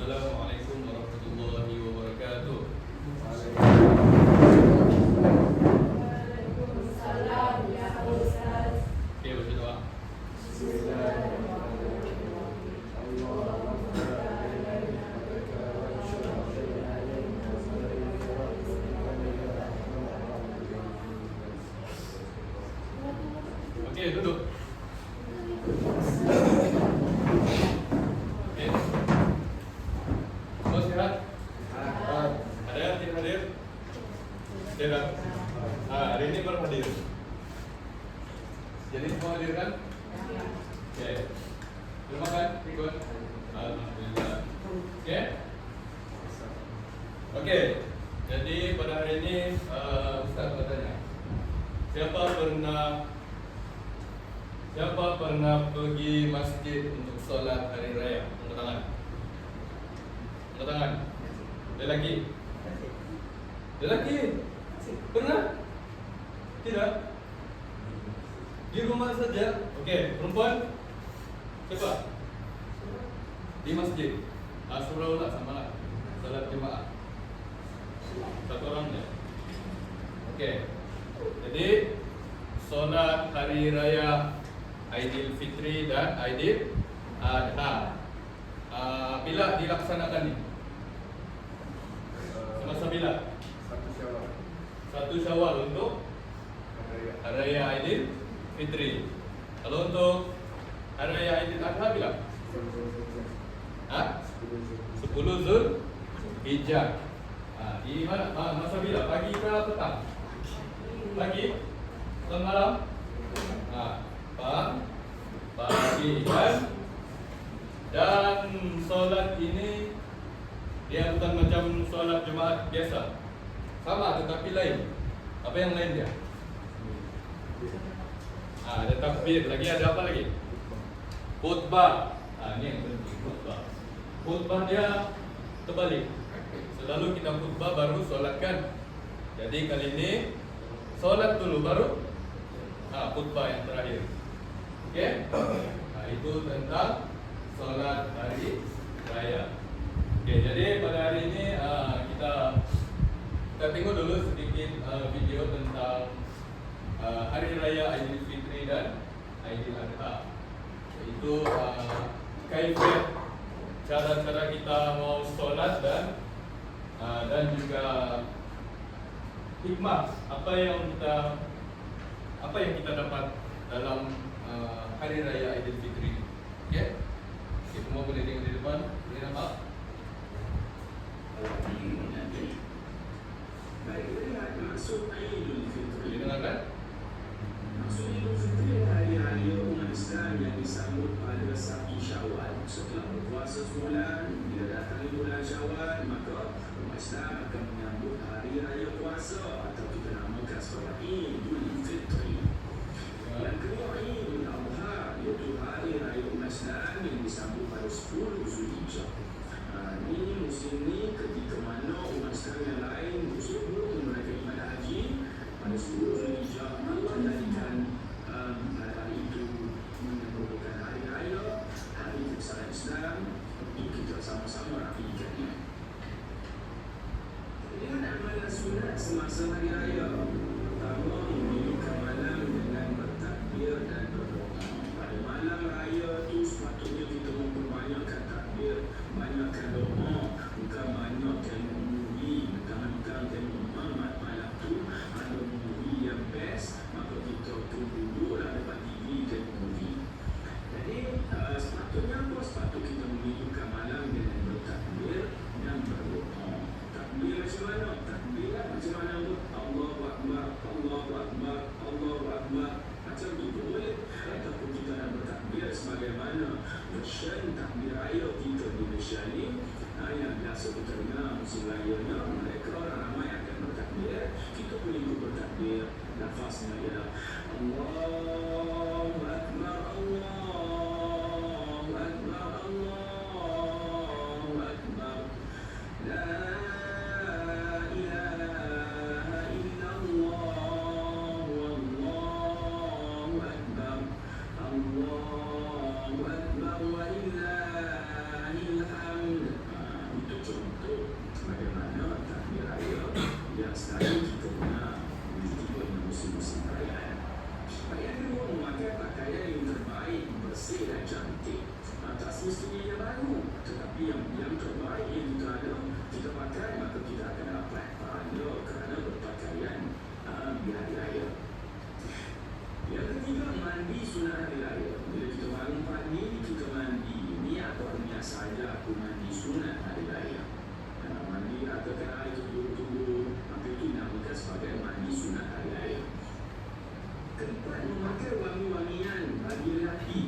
Assalamualaikum warahmatullahi wabarakatuh. Waalaikumsalam ya Ustaz. Okey, baca doa. Okey, duduk. Okey. Semua sihat? Ada yang tidak hadir? Tidak. Hari ini baru hadir. Jadi semua hadir kan? Okey. Belum makan? Ikut. Alhamdulillah. Okey. Okey. Jadi pada hari ini Ustaz bertanya. Siapa pernah pergi masjid untuk solat hari raya? Angkat tangan. Angkat tangan. Lelaki? Lelaki? Pernah? Tidak? Di rumah saja? Okey, perempuan? Siapa? Di masjid. Surau lah, sama lah. Salat jemaah. Satu orang je. Okey. Jadi solat hari raya Aidilfitri dan Aidil Adha bila dilaksanakan ni? Semasa bila? 1 Syawal untuk hari raya Aidilfitri. Kalau untuk hari raya Aidil Adha bila? 10 Zulhijjah. Di mana? Masa bila? Pagi ke petang? Pagi? Atau malam? Pagi kan? Dan solat ini dia bukan macam solat Jumaat biasa. Sama tetapi lain. Apa yang lain dia? Ada takbir. Lagi ada apa lagi? Khutbah. Ini yang penting, khutbah. Khutbah dia terbalik. Selalu kita khutbah baru solatkan. Jadi kali ini solat dulu baru khutbah yang terakhir. Okey? Itu tentang solat hari raya. Okey, jadi pada hari ini kita tengok dulu sedikit video tentang hari raya Aidilfitri dan Aidil Adha. Itu kaifiat cara-cara kita mau solat dan juga hikmah apa yang kita dapat dalam hari raya Aidilfitri. Okey? Okey, semua boleh tengok di depan. Boleh nampak? Maksud Aidilfitri. Boleh dengarkan? Maksud Aidilfitri hari raya umat Islam yang disambut pada 1 Syawal. Setelah berpuasa sebulan, bila datang bulan Syawal, maka umat Islam akan menyambut hari raya puasa atau kita namakan sebagai Idul Fitri. Yang kedua, Idul Adha, iaitu hari raya umat Islam yang disambut pada 10 Zulhijjah. Ini musim ni ketika mana umat Islam yang lain bersibuk mereka ibadah haji pada 10 Zulhijjah. Allah jadikan hari itu merupakan hari raya, hari kebesaran Islam untuk kita sama-sama rapikannya. Dengan amalan sunat semasa hari raya, pertama memilihkan malam dengan bertakbir dan berdoa. Pada malam raya itu sepatutnya kita memperbanyakkan takbir, banyakkan doa, bukan banyakkan memuji, bukan Muhammad malam tu ada memuji yang best, maka kita tu duduklah depan TV dan memuji. Jadi sepatutnya apa? Sepatutnya kita memilihkan malam dengan bertakbir dan berdoa. Takbir macam mana? Takbir macam mana? Allahu Akbar, Allahu Akbar, Allahu Akbar. Macam tu boleh. Ataupun kita nak bertakbir sebagaimana version takbir raya kita di Malaysia ni, yang biasa kita dengar musim rayanya, mereka orang ramai akan bertakbir. Kita boleh ikut bertakbir. Nafasnya ialah Allahu Akbar, Allahu Akbar, Allahu Akbar. La ilaha illallah, wallahu akbar, Allahu akbar, walillahil hamd. sunat hari raya. Mandi atau kena air tubuh, maka itu dinamakan sebagai mandi sunat hari raya. Keempat, memakai wangi-wangian bagi lelaki.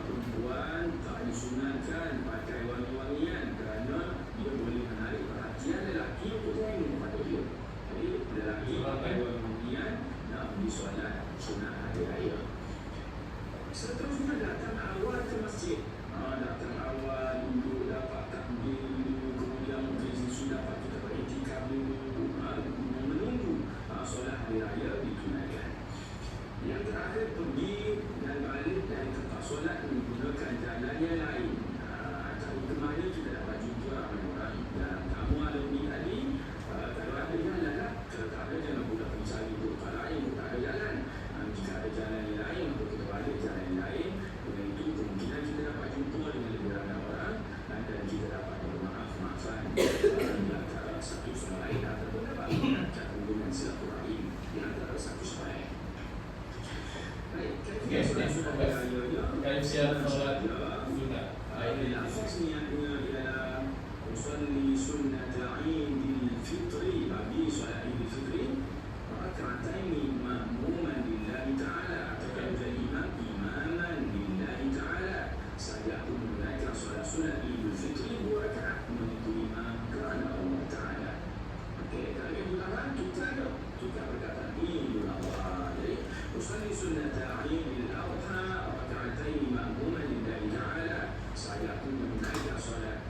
Perempuan tak disunatkan pakai wangi-wangian kerana dia boleh menarik perhatian lelaki untuk tengok kepada dia. Jadi lelaki pakai wangi-wangian nak pergi solat sunat hari raya. Seterusnya datang awal ke masjid. Datang awal duduk dapat takbir dulu, kemudian mungkin sudah dapat kita beriktikaf dulu, menunggu solat hari raya ditunaikan. Yang terakhir, pergi dan balik dari tempat solat menggunakan jalan yang lain. Tapi kemana kita dapat jumpa ramai orang. Dalam tamu alumni tadi, kalau ada jalan lah. Kalau tak ada, jangan pula mencari tempat lain, tak ada jalan. Jika ada jalan yang lain, maka kita balik jalan yang lain. Dengan itu, kemungkinan kita dapat jumpa dengan lebih ramai orang dan kita dapat bermaaf-maafan di antara satu sama lain ataupun dapat meningkatkan hubungan silaturahim di antara satu sama lain. Kaifiyat solat sunat. Lafaz niatnya ialah usalli sunnat Aidil Fitri, bagi solat Aidil Fitri raka'ataini ma'muman lillahi ta'ala, atau menjadi imaman lillahi ta'ala. Saya pun menunaikan solat sunat Aidil Fitri 2 rakaat mengikuti imam kerana Allah Ta'ala. Okey, kalau yang utama kita berkata Idul Adha. Jadi usalli sunnat Aidil Adha raka'ataini ma'muman lillahi ta'ala. Saya pun menunaikan solat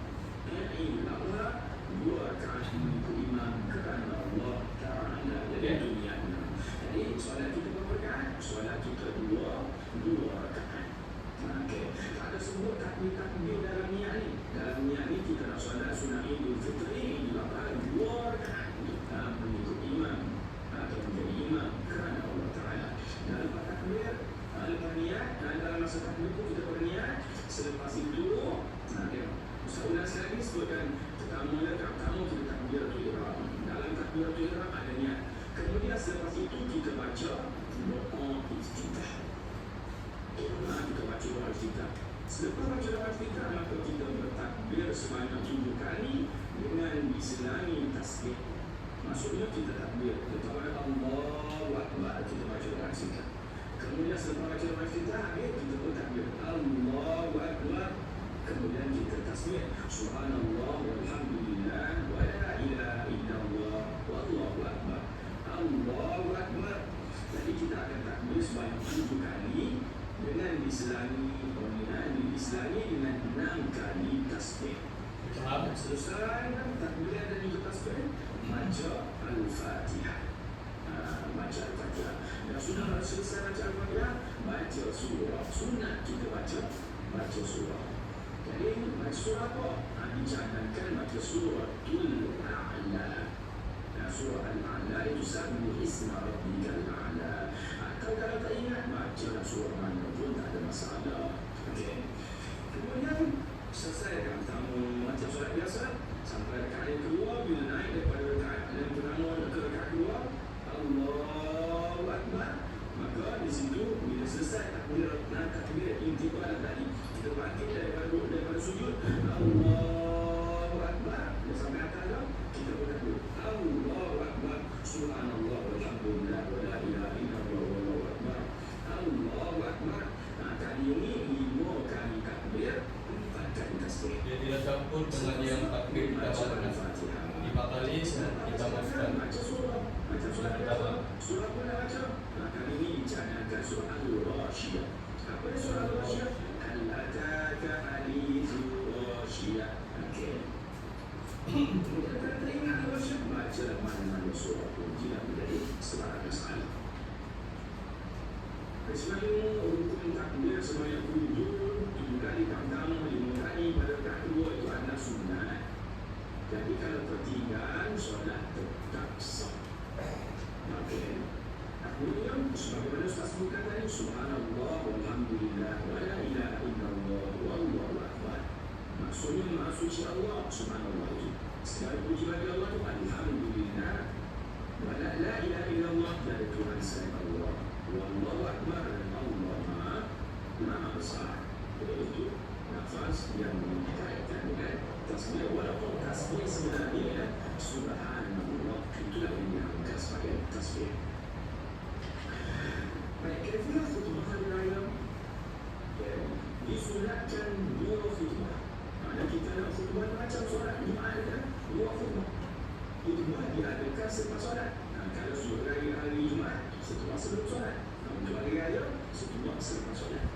Idul Adha 2 rakaat mengikuti imam kerana Allah Ta'ala. Jadi itu niatnya. Jadi solat kita berapa rakaat? Solat kita 2 rakaat. Okey, ada sebut takbir dalam niat ni. Dalam niat ni kita nak solat sunat Idul Fitri Idul Adha 2 rakaat mengikut imam atau menjadi imam kerana Allah Ta'ala. Dalam takbir, lepas niat, dalam masa takbir pun kita berniat. Selepas itu, saya ulang sekali sebutkan pertama kita takbiratul ihram. Dalam takbiratul ihram ada niat. Kemudian selepas itu kita baca doa iftitah. Kita baca doa iftitah. Selepas baca doa iftitah, maka kita bertakbir sebanyak 7 kali dengan diselangi tasbih. Maksudnya kita takbir, kita baca Allahu Akbar, kita baca doa iftitah. Kemudian selepas baca doa iftitah, kita pun takbir Allahu Akbar. Kemudian kita tasbih Subhanallah walhamdulillah wa la ilaha illallah wallahu akbar. Allahu akbar. Jadi kita akan takbir sebanyak 7 kali dengan diselangi dengan 6 kali tasbih. Selesai takbir dan juga tasbih, baca Al-Fatihah. Baca Al-Fatihah. Dan sudah selesai baca Al-Fatihah, baca surah. Sunat kita baca surah. Jadi baca surah apa? Dicanangkan baca suratul A'la. Surah Al-A'la itu sabbihi isma rabbikal a'la. Atau kalau tak ingat, baca surah mana pun tak ada masalah. Okey. Kemudian selesai rakaat pertama macam solat biasa, sampai rakaat yang kedua, bila naik daripada rakaat yang pertama ke rakaat kedua, Allahu Akbar. Maka di situ bila selesai takbir intiqal tadi, kita bangkit daripada sujud, Allahu Akbar. Dan sampai atas dah, kita bertakbir Allahu Akbar. Subhanallah walhamdulillah wa la ilaha illallah wallahu akbar. Allahu Akbar. Kali ini 5 kali takbir, 4 kali tasbih. Dia tidak campur dengan yang takbir kita baca. 5 kali kita masukkan baca surah. Macam surah pertama, surah pun dah baca. Kali ini dicanangkan surah Al-Rasyiyah. Apa dia surah Al-Rasyiyah? Al-Ataka Hadithul Rasyiyah. Okey. Kemudian kalau tak ingat Al-Rasyiyah, baca mana-mana surah pun tidak menjadi sebarang masalah. Sebenarnya rukun takbir sebanyak 7 kali pertama, 5 kali pada rakaat kedua itu adalah sunat. Jadi kalau pertigaan, solat tetap sah. Okey. Kemudian sebagaimana Ustaz sebutkan tadi, Subhanallah walhamdulillah wa la ilaha illallah wallahu akbar. Maksudnya maha suci Allah, Subhanallah itu. Segala puji bagi Allah itu alhamdulillah. Wa la ilaha illallah, dari Tuhan selain Allah. Wallahu akbar, dan Allah maha besar. Itu nafas yang dikaitkan dengan tasbih, walaupun tasbih sebenarnya subhanallah itulah yang dianggap sebagai tasbih. Baik, kira-kira khutbah hari raya disunatkan 2 khutbah. Mana kita nak khutbah macam solat Jumaat kan, 2 khutbah. Khutbah diadakan selepas solat. Kalau hari Jumaat, khutbah sebelum solat. Untuk hari raya, khutbah selepas solat.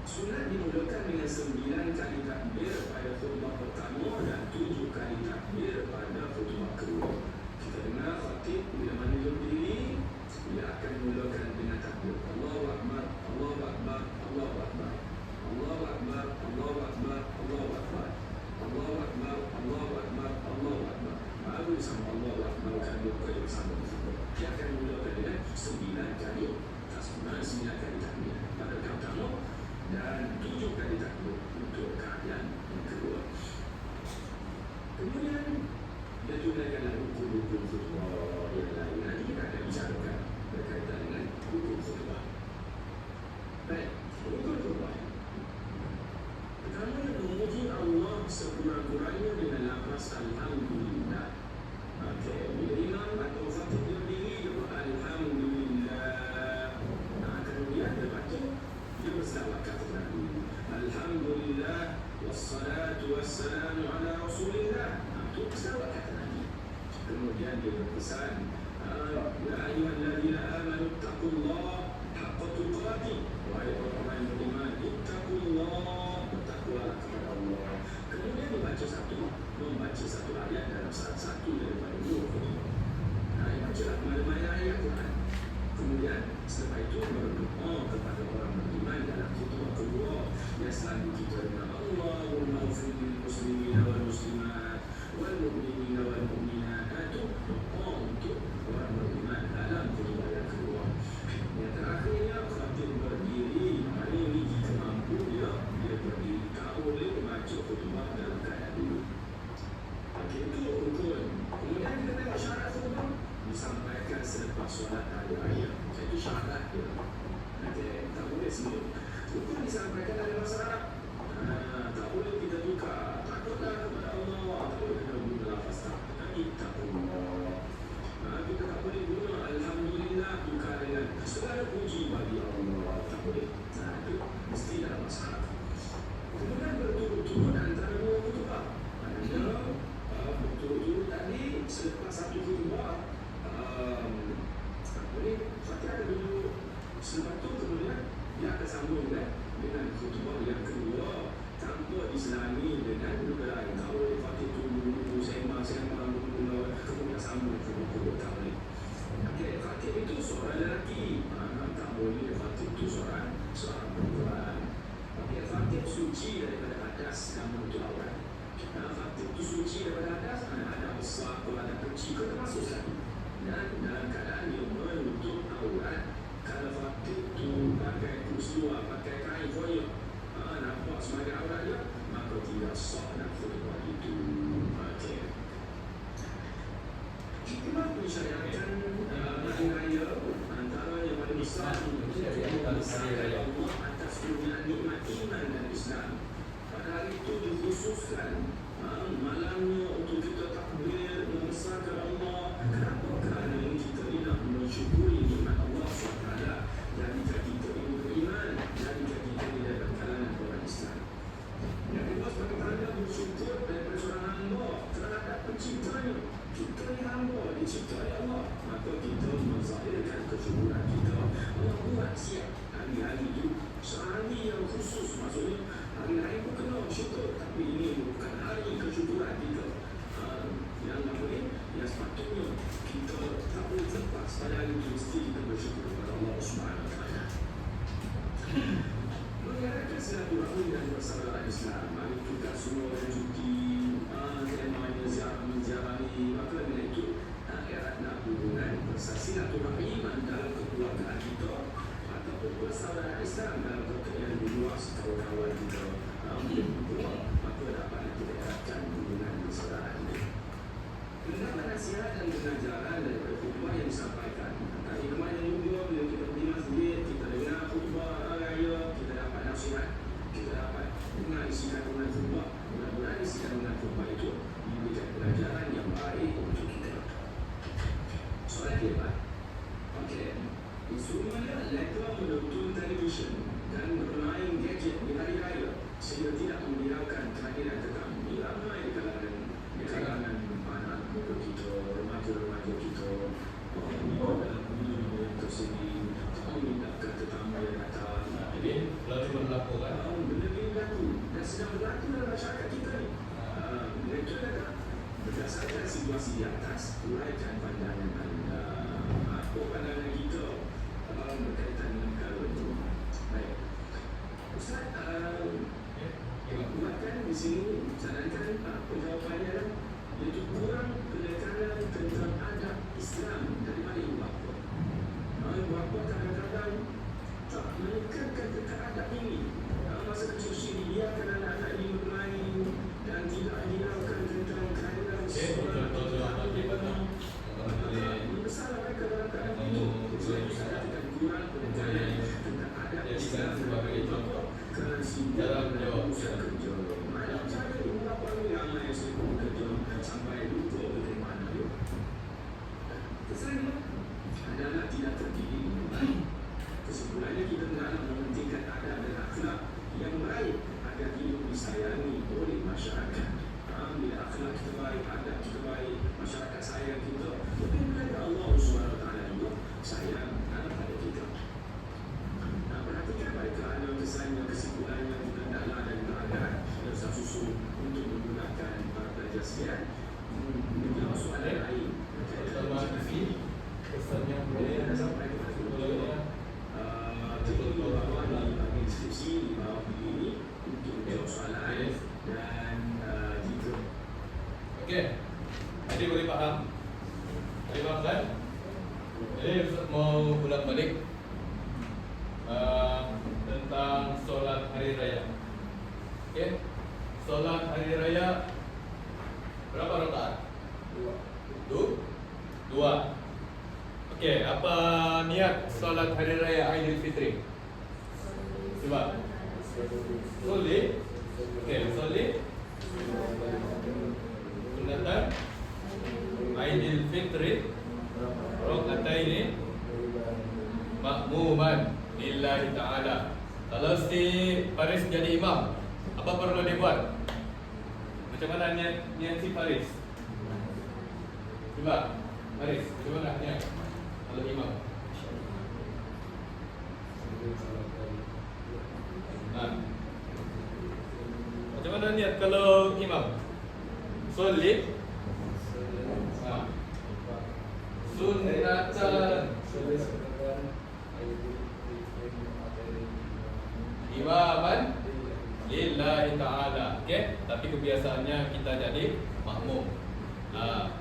Sunat dimulakan dengan 9 kali takbir pada khutbah pertama dan 7 kali takbir pada khutbah kedua. Kita dengar khatib bila mana dia berdiri, dia akan mulakan dengan takbir. Allahu Akbar, Allahu Akbar, Allahu Akbar. Allahu Akbar, Allahu Akbar, Allahu Akbar. Allahu Akbar, Allahu Akbar, Allahu Akbar. Baru sama Allahu Akbar kan dia kali bersama. Dia akan mulakan dengan 9 kali tasbih, 9 kali takbir pada rakaat pertama dan 7 kali takbir untuk keadaan yang kedua. Kemudian dia tunaikanlah rukun-rukun khutbah yang lain. Nanti kita akan bicarakan berkaitan dengan rukun khutbah. Baik, rukun khutbah. Pertama, memuji Allah sekurang-kurangnya dengan lafaz Alhamdulillah. Okey, bila imam atau khatib dia berdiri, dia buat Alhamdulillah. Kemudian dia baca, dia berselawat kepada Nabi. Alhamdulillah wassalatu wassalamu ala Rasulillah. Itu selawat kata Nabi. Kemudian dia berpesan, ya ayyuhalladzina amanu taqullaha haqqa tuqatih. Wahai orang-orang yang beriman, ittaqullah, bertakwalah kepada Allah. Kemudian membaca satu ayat dalam salah satu daripada 2 khutbah. Bacalah mana-mana ayat Quran. Kemudian setelah itu berdoa kepada orang beriman dalam khutbah kedua yang selalu kita dengar, Allahumma ighfir lil muslimina wal muslimat wal mu'minina wal mu'minat. Itu doa untuk orang beriman dalam khutbah yang kedua. Yang terakhirnya khatib berdiri. Hari ini jika mampu dia berdiri. Tak boleh membaca khutbah dalam keadaan dulu. Okey, itu rukun. Kemudian kita tengok syarat khutbah disampaikan selepas solat hari raya. Itu syarat dia. Okey, tak boleh sebelum. Rukun disampaikan dari bahasa Arab. Tak boleh kita tukar. Takutlah kepada Allah. Tak boleh kita guna lafaz ittaqullah. Kita tak boleh guna Alhamdulillah tukar dengan segala puji bagi Allah. Tak boleh. Itu mesti dalam bahasa Arab. Kemudian berturut-turut antara 2 khutbah. Maknanya berturut-turut tadi selepas satu khutbah Fatihah dulu. Selepas itu kemudian dia akan sambung dengan khutbah yang kedua tanpa diselami dengan benda lain. Tak boleh Fatihah dulu, sembang-sembang dulu, kemudian sambung khutbah kedua. Tak boleh. Okey, Fatihah itu seorang lelaki. Tak boleh Fatihah itu seorang perempuan. Okey, Fatihah suci daripada hadas dan menutup aurat. Fatihah itu suci daripada hadas, ada besar atau ada kecil ke termasuk sekali. Dan dalam keadaan dia menutup aurat, kalau Fatihah itu pakai peristiwa, pakai kain foya, nampak sebagai aurat dia, maka tidak sah nak khutbah itu. Okey. Hikmah mensyariatkan hari raya antara yang paling besar mensyariatkan Allah atas kurniaan nikmat iman dan Islam. Pada hari itu dikhususkan malamnya untuk kita takbir membesarkan Allah. Kenapa? Kerana ini kita nak mensyukuri nikmat Allah SWT. Jadikan kita ini beriman, jadikan kita ini dalam kalangan orang Islam. Yang kedua, sebagai tanda bersyukur daripada seorang hamba terhadap penciptanya. Kita ni hamba diciptai Allah, maka kita menzahirkan kesyukuran kita. Allah buat siap hari-hari itu sehari yang khusus, maksudnya hari-hari pun kena syukur, tapi ini bukan hari kesyukuran kita. Yang apa ni? Yang sepatutnya kita tak boleh lepas pada hari itu mesti kita bersyukur kepada Allah SWT. Mengadakan silaturahmi dan persaudaraan Islam. Hari itu tak semua orang cuti, temanya menziarahi, maka dengan itu erat nak hubungan silaturahmi dalam kekeluargaan kita ataupun persaudaraan Islam dalam keadaan di luar kawan-kawan kita. Maka dapat kita eratkan hubungan persaudaraan ini. Mendapat nasihat dan pengajaran daripada khutbah yang disampaikan. Tadi kemarin juga bila kita pergi masjid, kita dengar khutbah raya, kita dapat nasihat, kita dapat dengar situasi di atas, uraikan pandangan anda. Apa pandangan kita berkaitan dengan perkara itu? Baik. Ustaz, buatkan di sini sarankan penjawapannya adalah iaitu kurang penekanan tentang adab Islam daripada ibu bapa. Ibu bapa kadang-kadang tak menekankan tentang adab ini. Masa kecil dibiarkan anak-anak ini bermain dan tidak hiraukan tentang kehadiran sekolah. Membesarlah mereka dalam keadaan itu. Sebab itu saya katakan kurang penekanan tentang adab Islam daripada ibu bapa. Kerana sibuk dalam usaha kerja. Mana cara ibu bapa ini ramai yang sibuk kerja sampai lupa ke mana dia. Kesannya adalah tidak terdiri dengan baik. Kesimpulannya kita hendaklah mementingkan adab dan akhlak yang baik agar hidup disayangi oleh masyarakat. Bila akhlak kita baik, adab kita baik, masyarakat sayang kita, lebih baik Allah SWT juga sayang pada kita. Perhatikan baik kerana kesannya, kesimpulannya kita hendaklah dan keadaan dan susun untuk menggunakan para pelajar sekalian menjawab soalan lain. Kesannya boleh sampai kepada di bawah ni deskripsi di bawah ini untuk menjawab soalan dan jika okey, jadi boleh faham? Boleh faham kan? Jadi Ustaz mau ulang balik tentang solat hari raya. Okey, solat hari raya berapa rakaat? Dua. Okey, apa niat solat hari raya Aidilfitri? Cuba. Soleh. Okey, soleh. Sunatan Aidilfitri rakataini makmuman lillahi ta'ala. Kalau si Faris jadi imam, apa perlu dia buat? Macam mana niat si Faris? Cuba, Faris, macam mana niat kalau imam? Macam mana niat kalau imam? Solid. Sunnatan imaman lillahi ta'ala. Okey, tapi kebiasaannya kita jadi makmum.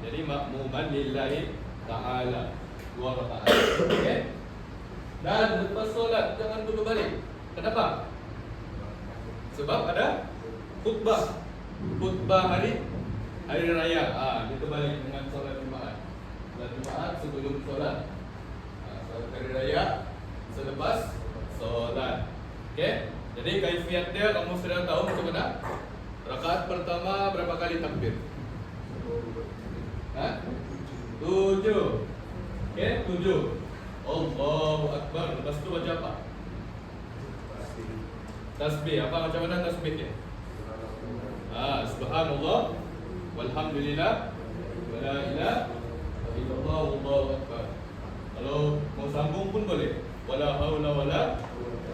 Jadi makmuman lillahi ta'ala. 2 rakaat. Okey. Dan lepas solat jangan dulu balik. Kenapa? Sebab ada khutbah. Khutbah hari raya. Kita balik dengan solat Jumaat. Solat Jumaat sebelum solat. Solat hari raya selepas solat. Okey. Jadi kaifiat dia kamu sudah tahu macam mana? Rakaat pertama berapa kali takbir? 7. Okey, 7. Allahu Akbar. Lepas tu baca apa? Tasbih. Apa macam mana tasbih dia? Subhanallah walhamdulillah wala ilaha illallah wallahu akbar. Kalau mau sambung pun boleh. Wala haula wala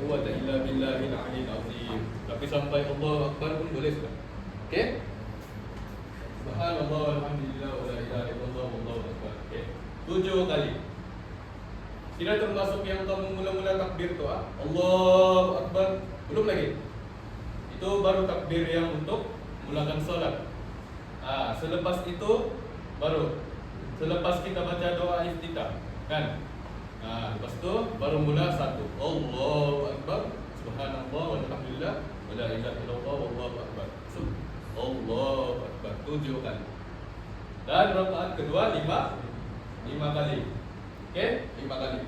quwwata illa billahil aliyyil azim. Tapi sampai Allahu akbar pun boleh sudah. Okey? Subhanallah walhamdulillah wala ilaha illallah wallahu akbar. Okey. 7 kali. Tidak termasuk yang kamu mula-mula takbir tu Allahu akbar. Belum lagi. Itu baru takbir yang untuk mulakan solat. Selepas itu baru selepas kita baca doa iftitah, kan? Lepas tu baru mula satu. Allahu akbar, subhanallah walhamdulillah wala ilaha illallah wallahu akbar. Allahu akbar 7 kali. Dan rakaat kedua 5 kali. Okey, 5 kali.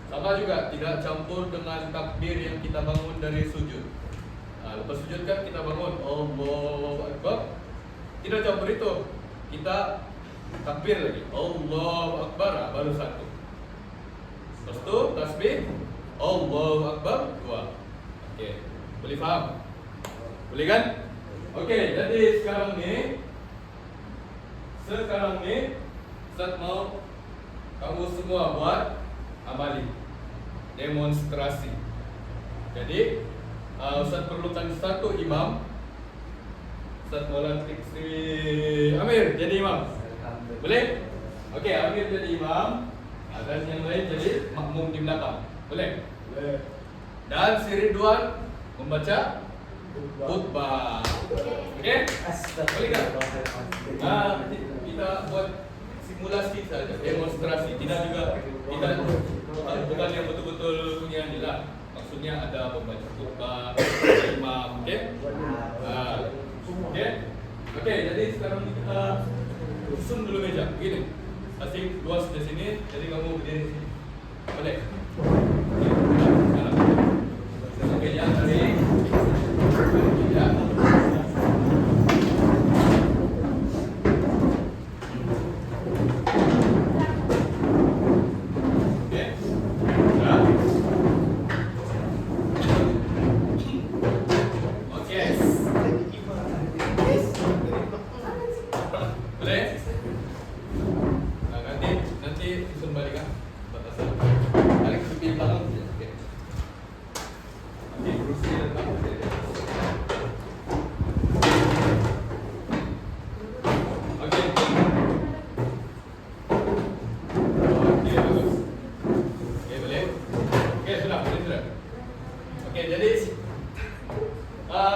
Sama juga tidak campur dengan takbir yang kita bangun dari sujud. Lepas sujud kan kita bangun Allahu Akbar. Tidak campur itu. Kita takbir lagi Allahu Akbar, baru 1. Lepas tu tasbih Allahu Akbar 2. Okey, boleh faham? Boleh kan? Okey, jadi sekarang ni Ustaz mau kamu semua buat amali, demonstrasi. Jadi Ustaz perlukan 1 imam. Ustaz mau lantik si Amir jadi imam. Boleh? Okey, Amir jadi imam, dan yang lain jadi makmum di belakang. Boleh? Boleh. Dan si Ridwan membaca khutbah. Okey? Boleh tak? Kita buat simulasi saja, demonstrasi. Tidak juga, tidak bukan yang betul-betul punya ni lah. Maksudnya ada pembaca khutbah, imam. Okey? Okey? Okey, jadi sekarang ni kita susun dulu meja. Begini. Asing luas di sini, jadi kamu berdiri di sini. Boleh? Okey, yang tadi. Ya.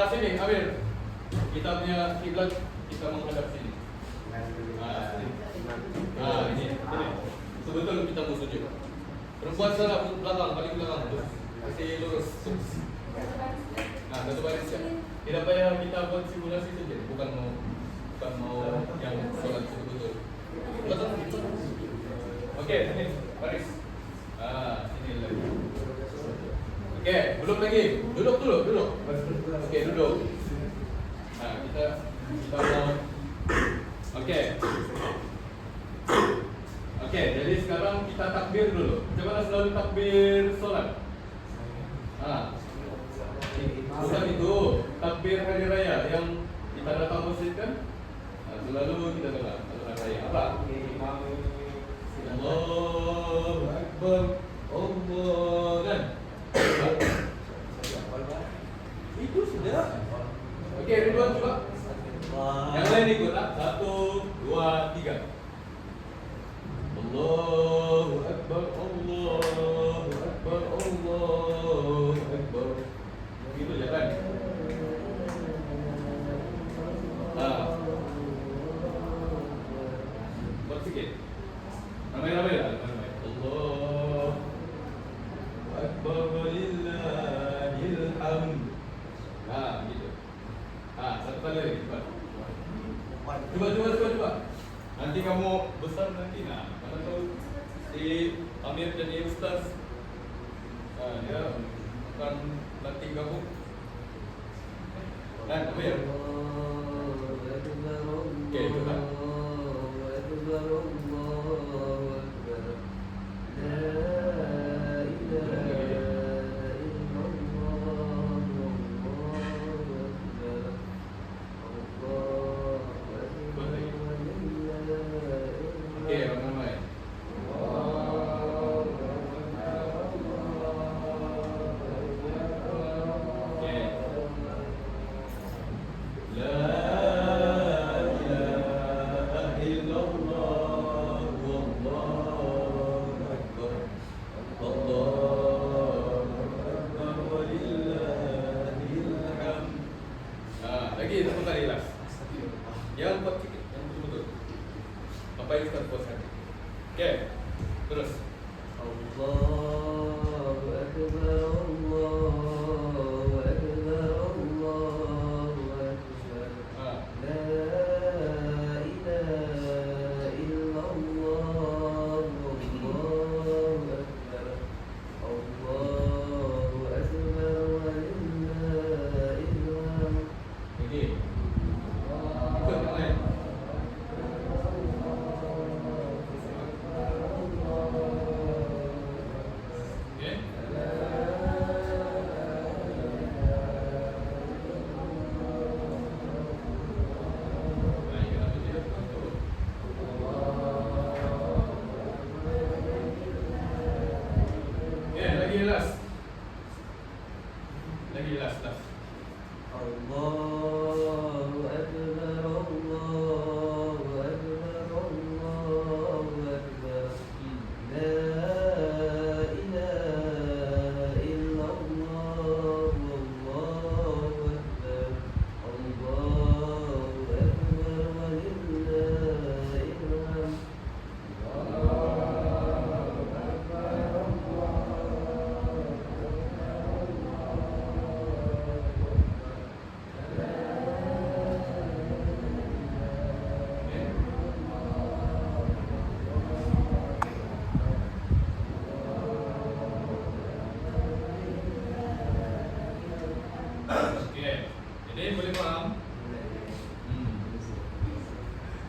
Sini, Amir. Kita punya kiblat kita menghadap sini. Ini. Betul kita mau sujud. Perempuan sana belakang, paling belakang. Kasih lurus. Satu baris ya. Tidak payah kita buat simulasi saja. Bukan mau yang sholat betul-betul. Betul. Okey, sini baris. Sini lagi. Okey, belum lagi. Duduk dulu, duduk. Okey, duduk. Kita mau. Okey. Okey, jadi sekarang kita takbir dulu. Macam mana selalu takbir solat? Bukan itu, takbir hari raya yang kita datang masjid kan? Selalu kita dengar hari raya. Apa? Allahu Akbar. Allah kan? Itu sudah. Okey, Ridwan coba. Yang lain ikut tak? 1, 2, 3. Allahu Akbar, Allahu Akbar, Allahu Akbar. Begitu je kan? Buat sikit. Ramai-ramai lah. Allahu Akbar, walillahil hamd. Begitu. Satu kali lagi. Cuba. Nanti kamu besar nanti mana tahu si Amir jadi ustaz. Dia akan latih kamu. Amir. Okey, coba. Lagi satu kali last. Yang buat sikit, yang betul-betul. Apa yang kita buat hati. Okey, terus. Allahu Akbar, Allahu Akbar, Allahu Akbar. La ilaha illallah, Allahu Akbar. Allahu Akbar, walillahil hamd. Okey. Ikut yang lain. Okey.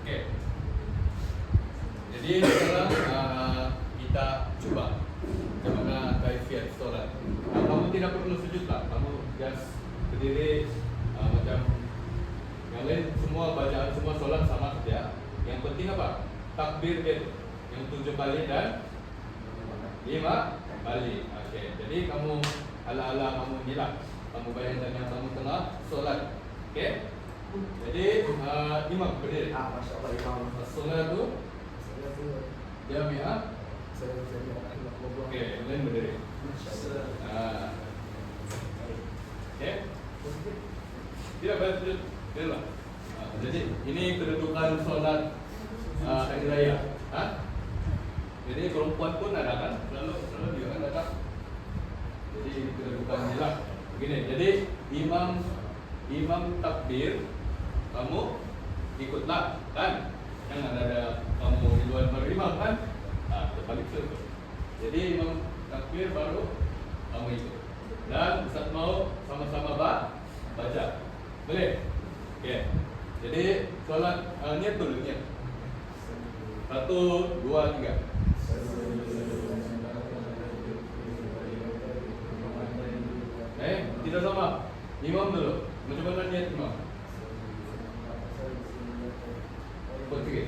Okey. Jadi sekarang kita cuba bagaimana kaifiat solat. Kamu tidak perlu sujud lah. Kamu just berdiri macam yang lain, semua bacaan semua solat sama saja. Yang penting apa? Takbir itu yang 7 kali dan 5 kali. Okey. Jadi kamu ala-ala kamu inilah. Kamu bayangkan yang kamu tengah solat. Okey. Jadi imam berdiri. Masya Allah imam. Solat tu Saya tu jamiah. saya Allah. Okey, yang lain berdiri. Masya Allah. Okey. Tidak bayar sujud. Baiklah. Jadi ini kedudukan solat hari raya. Jadi perempuan pun ada kan? Selalu dia kan datang. Jadi kedudukan ni lah. Begini. Jadi imam takbir, kamu ikutlah kan? Jangan ada kamu di luar berimam kan? Terbalik tu. Jadi imam takbir baru kamu ikut. Dan Ustaz mau sama-sama baca. Boleh? Okey. Jadi solat niat dulu niat. 1, 2, 3. Tidak sama. Imam dulu. Macam mana niat imam? Buat sikit.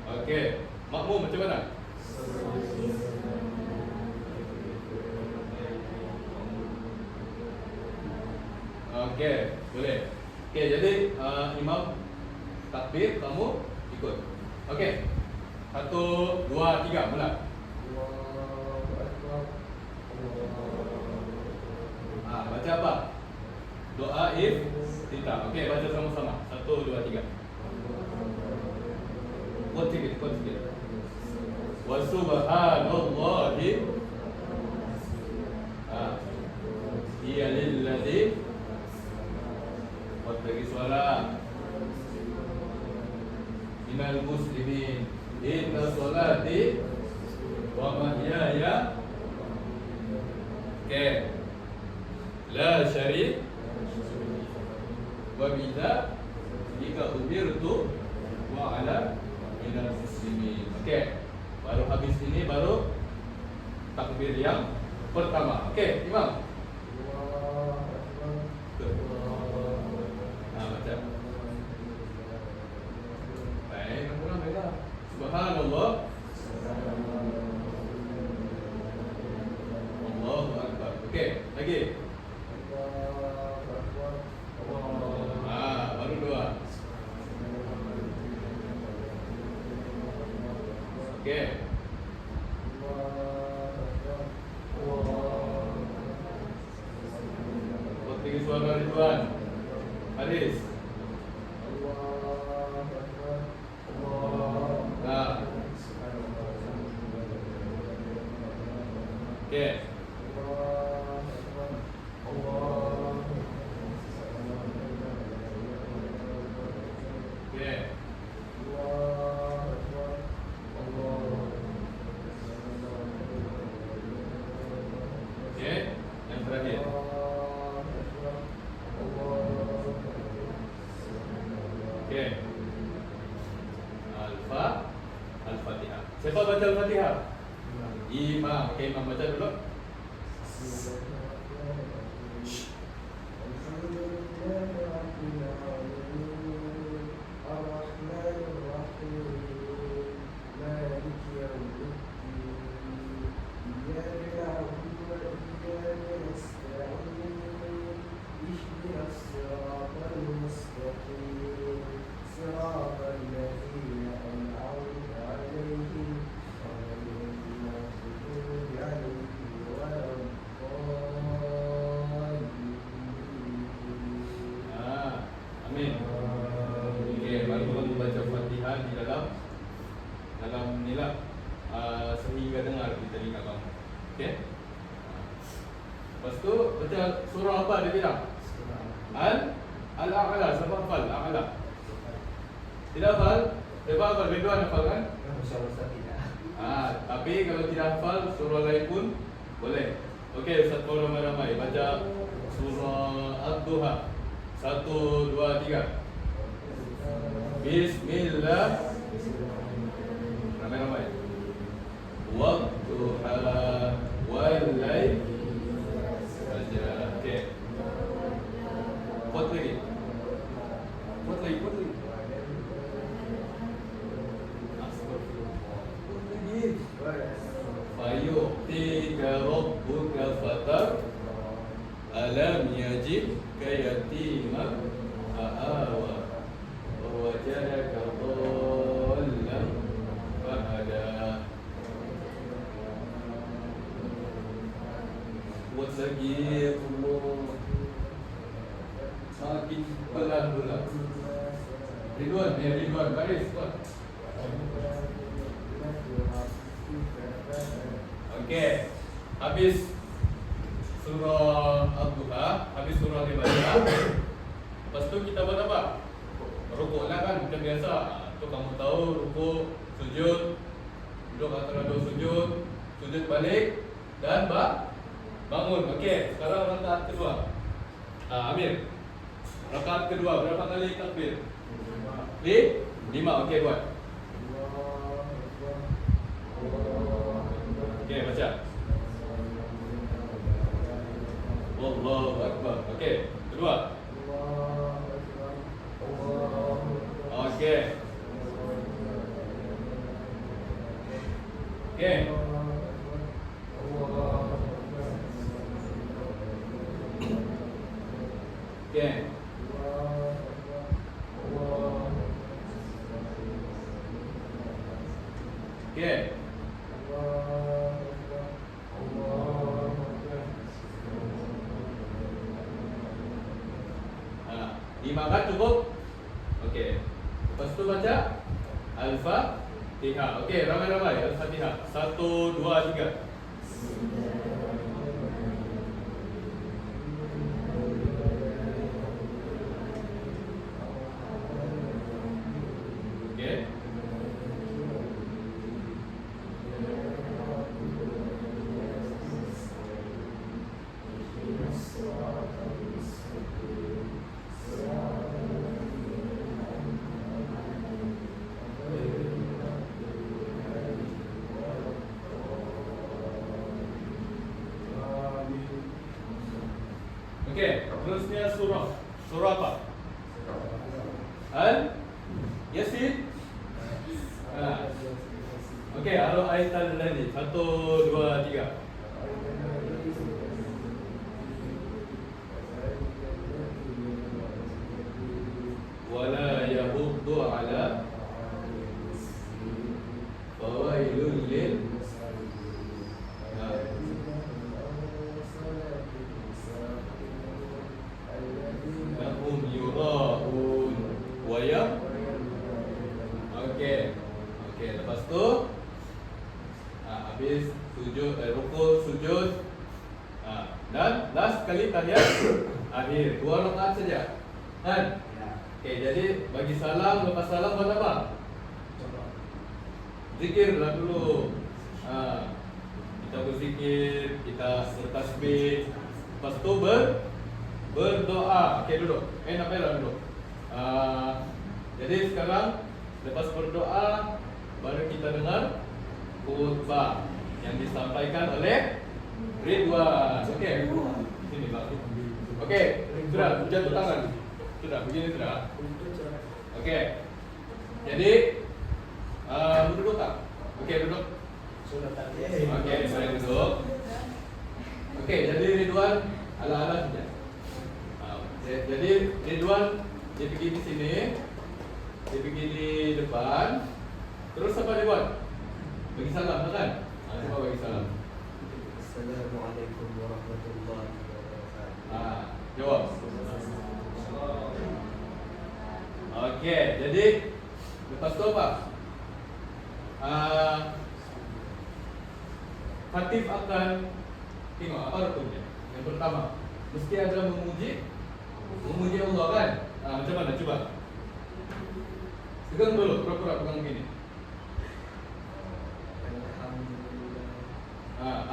Okey. Makmum macam mana? Okey, boleh. Okey, jadi imam takbir, kamu ikut. Okey. 1, 2, 3, mula. Baca apa? Doa iftitah. Okey, baca sama-sama. 1, 2, 3. Kuat sikit. Wa subhanallahi hiya lilladzi buat bagi suara minal muslimin inna salati wa mahyaya la syarik wa bidza umirtu wa ala minal muslimin. Okey. Baru habis ini baru takbir yang pertama. Okey, imam. Baca. Baik, baiklah. Subhanallah. Allahu akbar. Okey, lagi. Baru 2. Okey. Buat tinggi suara Ridwan. Haris. Okey. Okey. Okey, yang terakhir. Okey. Al-Fatihah. Siapa baca Al-Fatihah? Imam. Okey, imam baca dulu. Amin. Okey, baru kamu baca Fatihah di dalam inilah sehingga dengar di telinga kamu. Okey. Lepas tu baca surah apa dia bilang? Al-A'la. Siapa hafal Al-A'la? Tidak hafal? Siapa hafal? Ridwan hafal kan? Tapi kalau tidak hafal surah lain pun boleh. Okey, Ustaz kau ramai-ramai baca surah Ad-Duha. Satu, dua, tiga. Bismillah. Ramai-ramai. Wadduha wal lail saja. Okey. Kuat lagi. Kuat lagi. Fayu'tika rabbuka fatar alam yajidka yatiman fa'awa wa wajadaka dhallan fahada. Kuat lagi Allah. Makin pelan-pelan. Ridwan baris kuat. Okey, habis surah Al-Duha, habis surah dibaca. Lepas tu kita buat apa? Rukuk lah kan, macam biasa. Tu kamu tahu rukuk, sujud, duduk antara dua sujud, sujud balik dan bangun. Okey, sekarang rakaat kedua. Amir, rakaat kedua berapa kali takbir? 5. Okey, buat. Okey, baca. Allahu Akbar. Okey, kedua. Okey. Okey. Okey. Okey. Lima kan cukup? Okey. Lepas tu baca Al-Fatihah. Okey, ramai-ramai Al-Fatihah. 1, 2, 3. Okey. Okey, terusnya surah. Surah apa? Yasin. Okey, Ar-Ra'aital ladzi. 1, 2, 3. Wala yahuddu ala fawailul lil lahum yura'un wa ya. Okey. Okey, lepas tu habis sujud, rukuk, sujud. Dan last kali tahiyat akhir. 2 rakaat saja. Kan? Okey, jadi bagi salam, lepas salam buat apa? Zikirlah dulu. Kita berzikir, kita bertasbih. Lepas tu berdoa. Okey, duduk. Nak belah duduk. Jadi sekarang lepas berdoa baru kita dengar khutbah yang disampaikan oleh Ridwan. Okey. Sini Pak. Okey, sudah jatuh tangan. Sudah, begini sudah. Okey. Jadi duduk tak? Okey, duduk. Okey, saya duduk. Okey, jadi Ridwan ala-ala saja. Jadi Ridwan dia pergi di sini, dia pergi di depan. Terus apa dia buat? Bagi salam kan? Coba bagi salam. Assalamualaikum warahmatullahi wabarakatuh. Jawab. Okey, jadi lepas tu apa? Khatib akan tengok apa rukunnya. Yang pertama, mesti ada memuji Allah kan? Macam mana? Cuba. Pegang dulu, pura-pura pegang begini.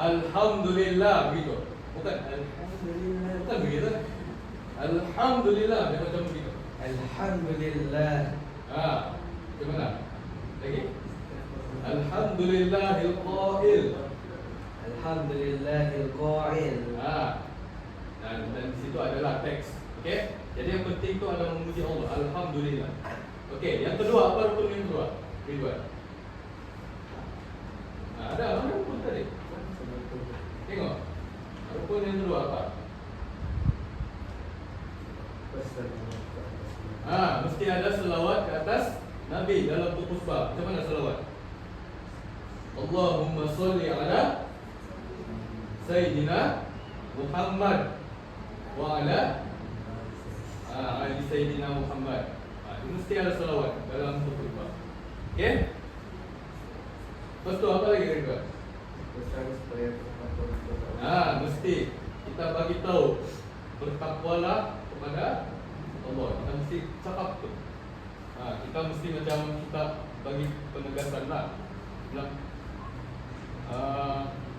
Alhamdulillah begitu. Bukan alhamdulillah. Bukan begitu. Alhamdulillah, dia macam begitu. Alhamdulillah. Macam mana? Lagi? Alhamdulillahil qail. Alhamdulillahil qa'il. Dan di situ adalah teks. Okey? Jadi yang penting tu adalah memuji Allah. Alhamdulillah. Okey, yang kedua apa rukun yang kedua? Ridwan. Ada rukun tadi. Tengok. Rukun yang kedua apa? Mesti ada selawat ke atas Nabi dalam tu khutbah. Macam mana selawat? Allahumma sholli ala Sayyidina Muhammad wa ala ali Sayyidina Muhammad. Mesti ada selawat dalam tu khutbah. Okey? Lepas tu apa lagi Ridwan? Mesti kita bagi tahu bertakwalah kepada Allah. Kita mesti cakap tu. Kita mesti macam kita bagi penegasan lah.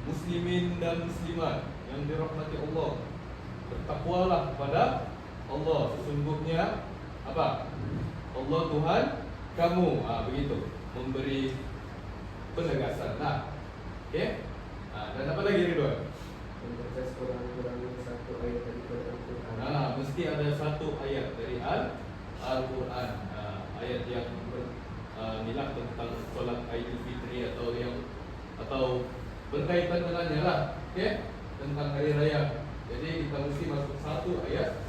Muslimin dan muslimat yang dirahmati Allah, bertakwalah kepada Allah. Sesungguhnya apa? Allah Tuhan kamu. Begitu. Memberi penegasan lah. Okey? Dan apa lagi Ridwan? Membaca sekurang-kurangnya satu ayat dari Al-Quran. Mesti ada satu ayat dari Al-Quran. Ayat yang nilah tentang solat Aidil Fitri atau berkaitan dengannya lah. Okey? Tentang hari raya. Jadi kita mesti masuk satu ayat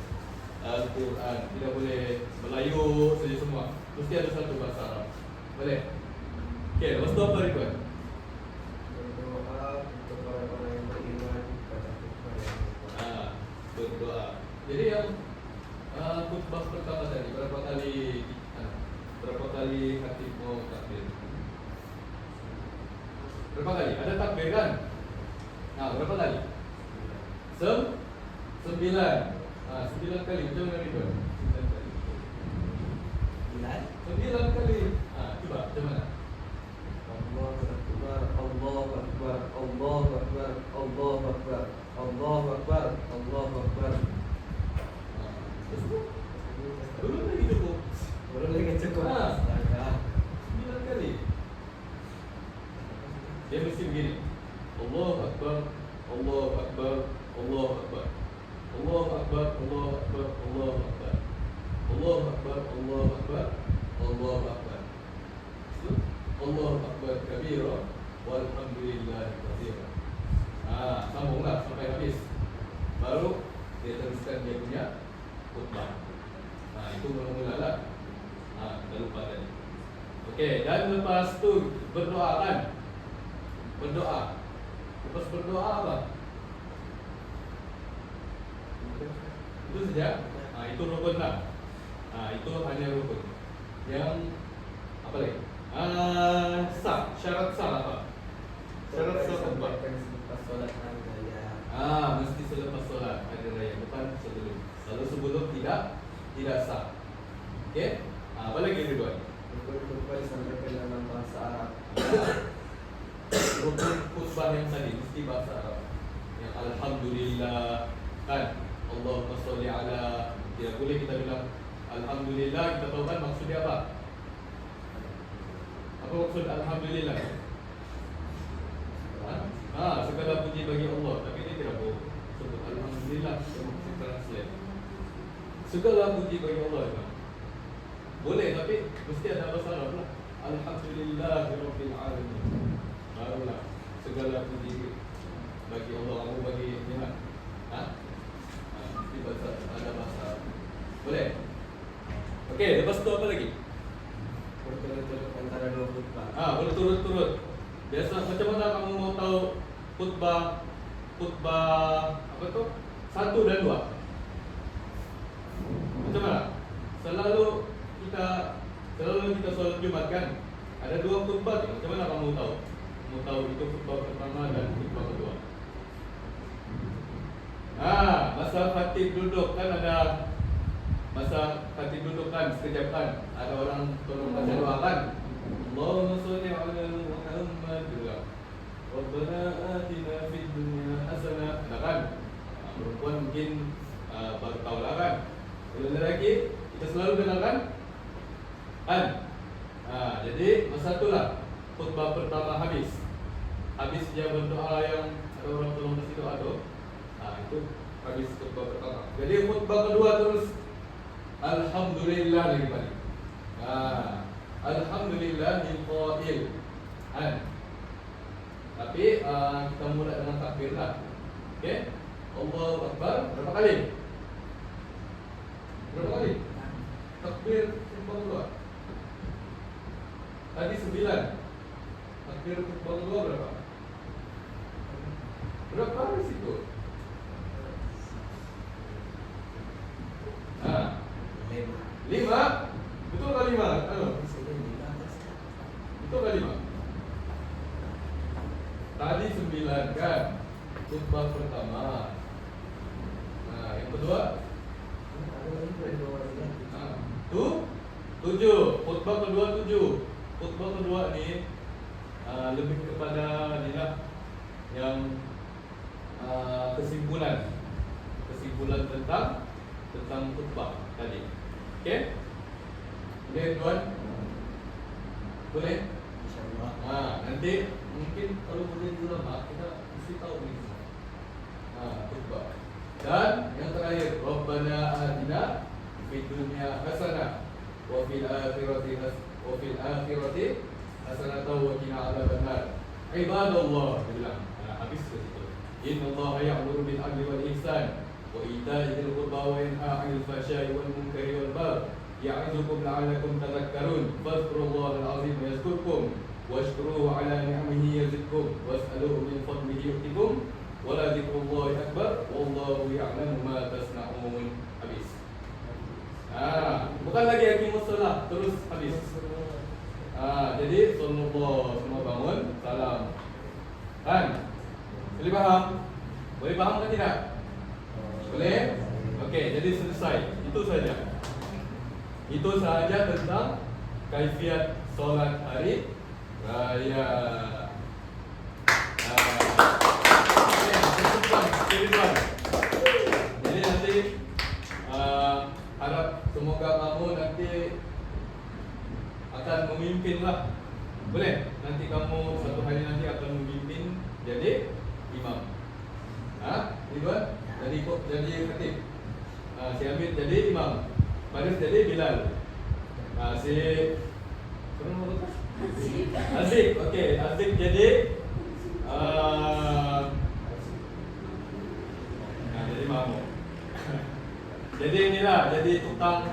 Al-Quran. Tidak boleh Melayu saja semua. Mesti ada satu bahasa Arab. Boleh? Okey, lepas tu apa Ridwan? Berdoa untuk orang-orang yang beriman pada khutbah yang berdoa. Berdoa. Jadi yang khutbah pertama tadi berapa kali khatib mau takbir? Berapa kali? Ada takbir kan? Berapa kali? 9 kali. Macam mana Ridwan? 9 kali. Cuba macam mana? Allahu Akbar, Allahu Akbar, Allahu Akbar, Allahu Akbar, Allahu Akbar, Allahu Akbar. Belum lagi cukup. Belum lagi cukup. 9 kali. Dia mesti begini. Allahu Akbar, Allahu Akbar, Allahu Akbar, Allahu Akbar, Allahu Akbar, Allahu Akbar, Allahu Akbar, Allahu Akbar, Allahu Akbar. Allahu Akbar kabira walhamdulillah katsira. Sambunglah sampai habis. Baru dia teruskan dia punya khutbah. Itu mula-mula lah. Kita lupa tadi. Okey, dan lepas tu berdoa kan? Berdoa. Lepas berdoa apa? Itu saja. Itu rukun lah. Itu hanya rukun. Yang apa lagi? Syarat sah apa? Syarat sah khutbah. Selepas solat hari raya. Mesti selepas solat hari raya, bukan sebelum. Kalau sebelum tidak sah. Okey? Apa lagi Ridwan? Rukun khutbah disampaikan dalam bahasa Arab. Rukun khutbah yang tadi mesti bahasa Arab. Yang alhamdulillah kan? Allahumma sholli ala. Tidak boleh kita bilang alhamdulillah, kita tahu kan maksudnya apa? Apa maksud alhamdulillah? Segala puji bagi Allah. Tapi dia tidak boleh sebut alhamdulillah. Dia maksud translate. Segala puji bagi Allah kan? Boleh, tapi mesti ada bahasa Arab lah. Alhamdulillahirabbil alamin. Barulah segala puji bagi Allah. Aku bagi Tuhan. Mesti ada bahasa Arab. Boleh? Okey, lepas tu apa lagi? Berturut-turut antara dua khutbah. Berturut-turut. Biasa macam mana kamu mau tahu khutbah apa tu? 1 dan 2. Macam mana? Selalu kita solat Jumat kan? Ada 2 khutbah tu. Macam mana kamu tahu? Kamu tahu itu khutbah pertama dan khutbah kedua. Masa khatib duduk kan ada masa khatib duduk kan sekejap kan ada orang tolong baca doa kan. Allahumma sholli ala Muhammad Rabbana atina fid dunya hasanah. Kan? Perempuan mungkin baru tahu lah kan. Kalau lelaki kita selalu dengar kan? Jadi masa itulah khutbah pertama habis dia berdoa yang ada orang tolong kasih doa tu. Itu habis khutbah pertama. Jadi khutbah kedua terus alhamdulillah lagi balik. Alhamdulillahil qail. Tapi kita mula dengan takbir lah. Okey? Allahu Akbar berapa kali? Berapa kali? Takbir khutbah kedua. Tadi 9. Takbir khutbah kedua berapa? Berapa kali situ? 5. Betul ke 5? Betul ke 5? Tadi 9 kan? Khutbah pertama. Yang kedua? 7. Khutbah kedua 7. Khutbah kedua ni lebih kepada ni lah yang kesimpulan tentang khutbah tadi. Okey? Boleh tuan? Boleh? InsyaAllah. Nanti mungkin kalau boleh ulama kita mesti tahu ni semua. Khutbah. Dan yang terakhir, Rabbana atina fid dunya hasanah wa fil akhirati hasanatan wa qina adzabannar. Ibadallah, dia bilang. Habis ke situ. Innallaha ya'muru bil 'adli wal ihsan wa ita'i dzil qurba wa yanha 'anil fahsya'i wal munkari wal baghi ya'idukum la'allakum tadhakkarun. Fadhkurullahal 'azim yazkurkum washkuruhu 'ala ni'amihi yazidkum was'aluhu min fadlihi yu'tikum wa la dzikrullahi akbar wallahu ya'lamu ma tasna'un. Habis. Bukan lagi aqimus shalah, terus habis. Jadi sallallahu semua bangun, salam. Kan? Boleh faham? Boleh faham ke tidak? Boleh? Okey, jadi selesai. Itu saja. Itu saja tentang kaifiat solat hari raya. Jadi nanti harap semoga kamu nanti akan memimpin lah. Boleh? Nanti kamu satu hari nanti akan memimpin jadi imam. Tuan? Jadi khatib. Si Hamid jadi imam. Faris jadi Bilal. Si Aziz. Okey, Aziz jadi jadi makmum. Jadi inilah, jadi tukang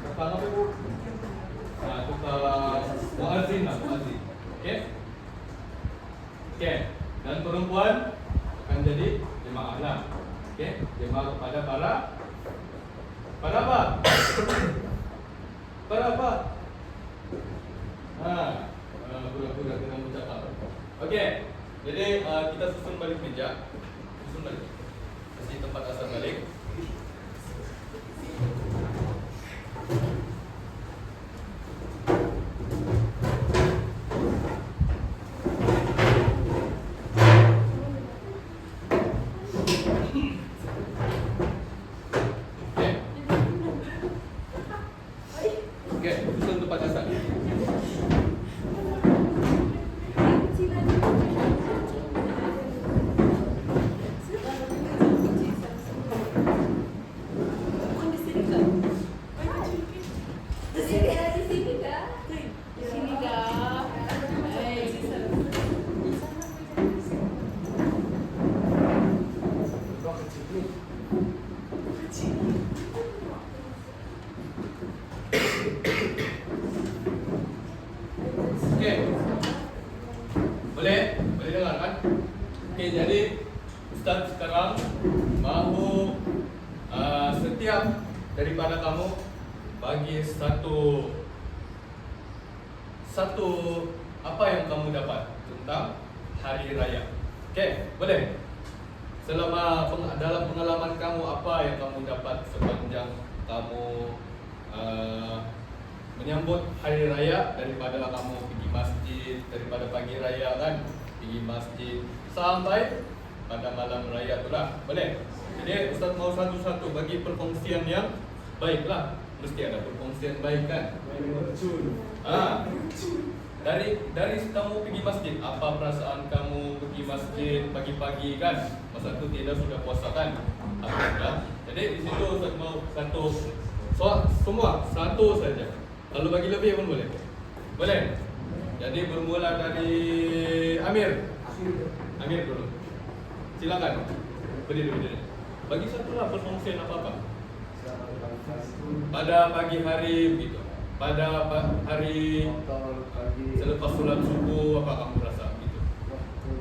apa bu? Tukang muazzin lah, muazzin. Okey? Okey. Dan perempuan akan jadi jemaah lah. Okey? Jemaah kepada para apa? Para apa? Pura-pura kena mencatat. Okey. Jadi kita susun balik meja. Susun balik. Kasih tempat asal balik. Daripada kamu bagi satu apa yang kamu dapat tentang hari raya. Okey, boleh? Selama dalam pengalaman kamu apa yang kamu dapat sepanjang kamu menyambut hari raya, daripada kamu pergi masjid, daripada pagi raya kan pergi masjid sampai pada malam raya itulah. Boleh? Jadi Ustaz mau satu-satu bagi perkongsian yang baiklah. Mesti ada perkongsian baik kan? Dari kamu pergi masjid, apa perasaan kamu pergi masjid pagi-pagi kan? Masa itu tidak sudah puasa kan? Alhamdulillah. Jadi di situ Ustaz mau satu semua satu saja. Kalau bagi lebih pun boleh. Boleh? Jadi bermula dari Amir. Amir dulu. Silakan. Berdiri. Bagi satu lah perkongsian apa-apa. Pada pagi hari begitu. Pada hari selepas sholat subuh apa kamu rasa begitu? Waktu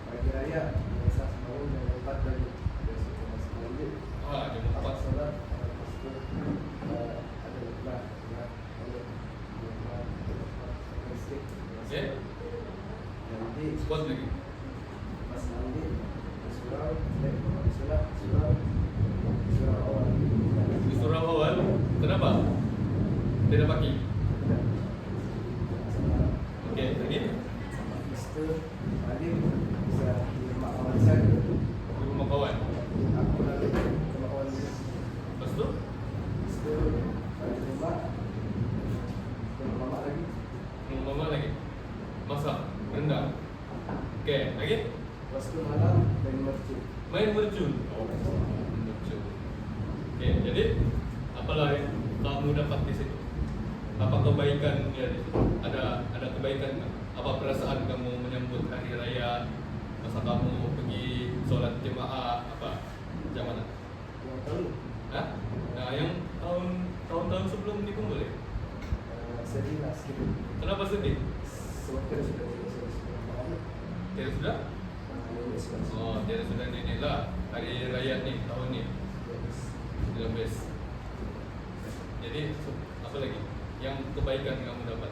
pagi raya biasa bangun jam 4 tadi. Biasa masuk masjid. Jam 4 sholat. Lepas itu ada lupa. Okey. Nanti Squat lagi. pas mandi surau awal. Di surau awal. Kenapa? Tidak pagi. Okey, lagi. Habis itu mandi bisa di rumah kawan saya. Di rumah kawan. Aku lalu ke rumah kawan dia. Lepas tu Habis itu balik rumah ke rumah mama lagi. rumah mama lagi. Masak rendang. Okey, lagi. Lepas itu malam main mercu. Main berjun. Berjun. Okey, jadi apalah yang kamu dapat di situ? Apa kebaikan dia di situ? Ada kebaikan tak? Apa perasaan kamu menyambut hari raya? Masa kamu pergi solat jemaah apa? Macam mana? Yang tahu Hah? Nah, yang tahun-tahun sebelum ni pun boleh. sedih lah sedikit. Kenapa sedih? Sebab kita sudah Tidak sudah? Oh, tidak sudah ni lah hari raya ni tahun ni. Sudah best. Jadi apa lagi? Yang kebaikan kamu dapat?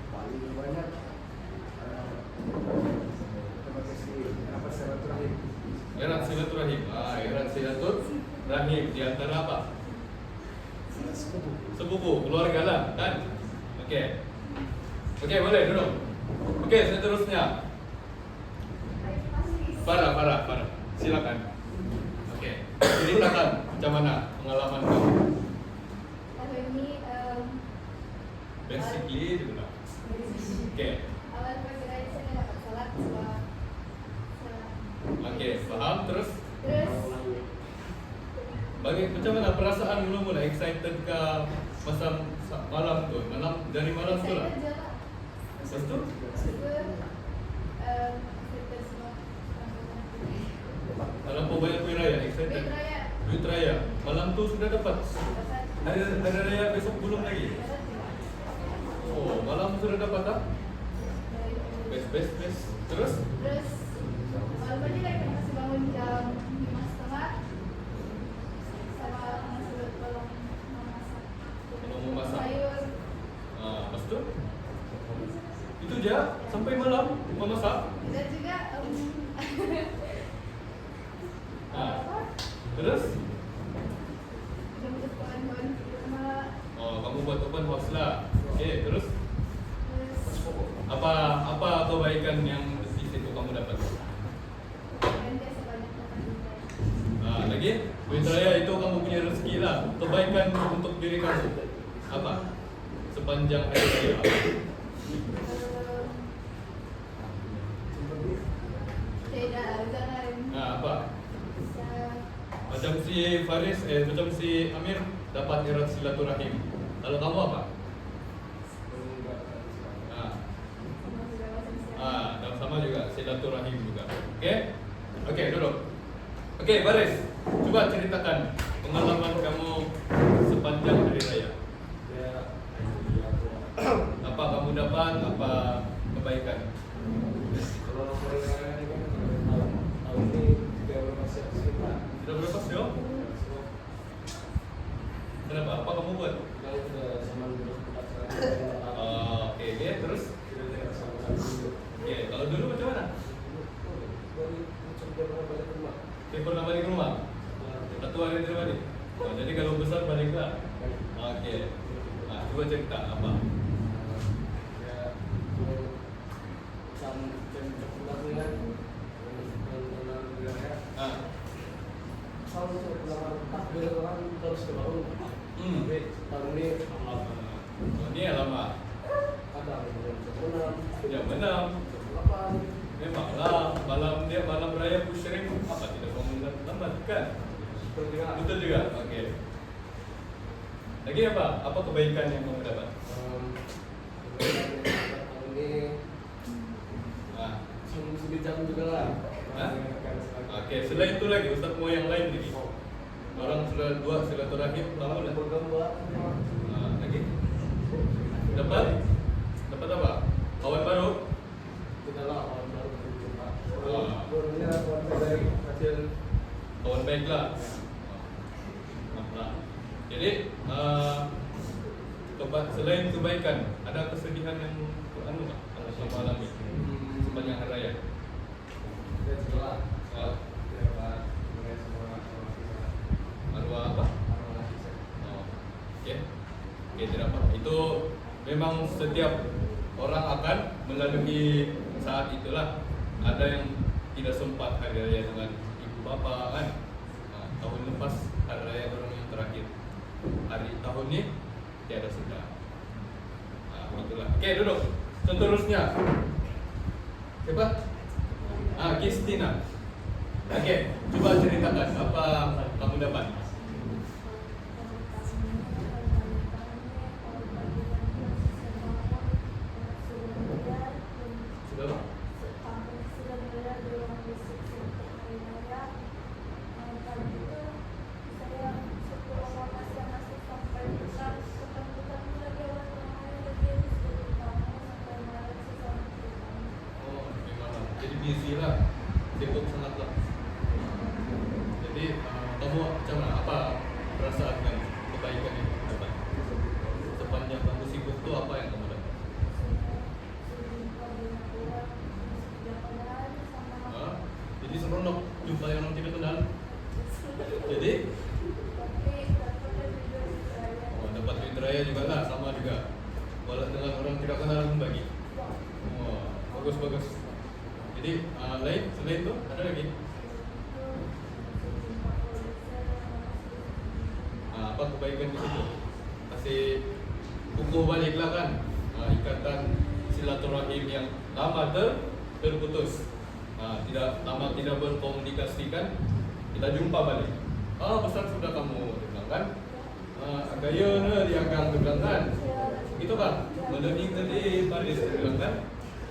paling banyak terima kasih apa silaturahim. Erat silaturahim. Erat silaturahim di antara apa? Sepupu, keluarga lah, kan? Okey. Okey, boleh duduk. Okey, seterusnya. Farah. Silakan. Okey. Ceritakan macam mana pengalaman kamu. Kalau ini Basically itu lah. Okey. awal pagi raya saya dapat salat sebab Okey, faham terus? terus Bagi macam mana perasaan mula-mula excited ke masa malam tu? Dari malam tu lah. saya kerja lah Lepas tu? sebab kita semua Kalau kau bayar kuih raya, excited? duit raya Duit raya. Malam tu sudah dapat. dapat Hari raya besok belum lagi. Oh, malam sudah dapat tak? Best. Terus? terus awal pagi raya masih bangun jam 5:30 sama masih tolong memasak Kalau mau masak. sayur Lepas tu? Itu je sampai malam memasak. dan juga Terus? jemput kawan-kawan di rumah Kamu buat open house lah. Okey, terus? terus Apa kebaikan yang di situ kamu dapat? dan dia sebanyak makan Lagi? Duit raya itu kamu punya rezeki lah. Kebaikan untuk diri kamu. Apa? Sepanjang hari raya. tidak jangan Apa? Macam si Faris, macam si Amir dapat erat silaturahim. Kalau kamu apa? Dan sama juga silaturahim juga. Okey, duduk. Okey, Faris, coba ceritakan pengalaman kamu sepanjang hari raya. Apa kamu dapat? Apa kebaikan? Kalau perjalanan ini kan tahun ini tidak bermaksud sekitar. Sudah berapa sih? Kenapa? Apa kamu buat? Kita sudah sama dengan Okey, terus? Okey, kalau dulu macam mana? balik rumah. Kita pernah balik rumah? Satu hari tidak balik? Jadi kalau besar baliklah? Okey. Cuba cerita apa? Jam 10 kan tahun ini Oh, ini alamat. ada yang jam 6, Jam 6. jam 8. Memanglah malam raya pushring apa tidak mau lambat kan? Betul juga. Betul juga. Oke. Lagi apa? Apa kebaikan yang kamu dapat? Tahun ini Nah, sebijak juga lah. Hah? Oke, selain itu lagi Ustaz mau yang lain lagi. Orang sudah dua silaturahim lama dah. Bergambar. Nah, lagi. Dapat apa? Kawan baru? Kita lah orang baru berjumpa. Ah. Barunya kawan dari hasil. Kawan baiklah. Nah, jadi selain kebaikan, ada kesedihan yang anu tak? Sama alami sepanjang hari raya. Dan setelah Ah, dapat mulai semua arwah apa? Oh, oke, tidak apa. Itu memang setiap orang akan melalui saat itulah. Ada yang tidak sempat hari raya dengan ibu bapa kan. Nah, tahun lepas hari raya orang yang terakhir. Hari tahun ini tiada sudah. Nah, itulah. Oke, duduk. Seterusnya. Siapa? Kristina. Oke, coba ceritakan apa kamu dapat. Sudah apa? Oh, gimana? Jadi busy lah, sibuk sangat lah. Jadi kamu macam mana? Apa perasaan dan kebaikan yang kamu dapat? Sepanjang kamu sibuk tuh apa yang kamu dapat? Hah? Jadi seronok jumpa yang orang tidak kenal. Jadi dapat duit raya juga lah, sama juga. Walau dengan orang tidak kenal pun bagi. Oh, bagus. Jadi selain itu ada lagi? Apa kebaikan di situ? Kasih kukuh baliklah kan, ikatan silaturahim yang lama terputus. Tidak berkomunikasikan, kita jumpa balik. Besar sudah kamu bilang kan? Gaya diangkat bilang kan? Gitu kan? Meleding tadi Paris bilang kan?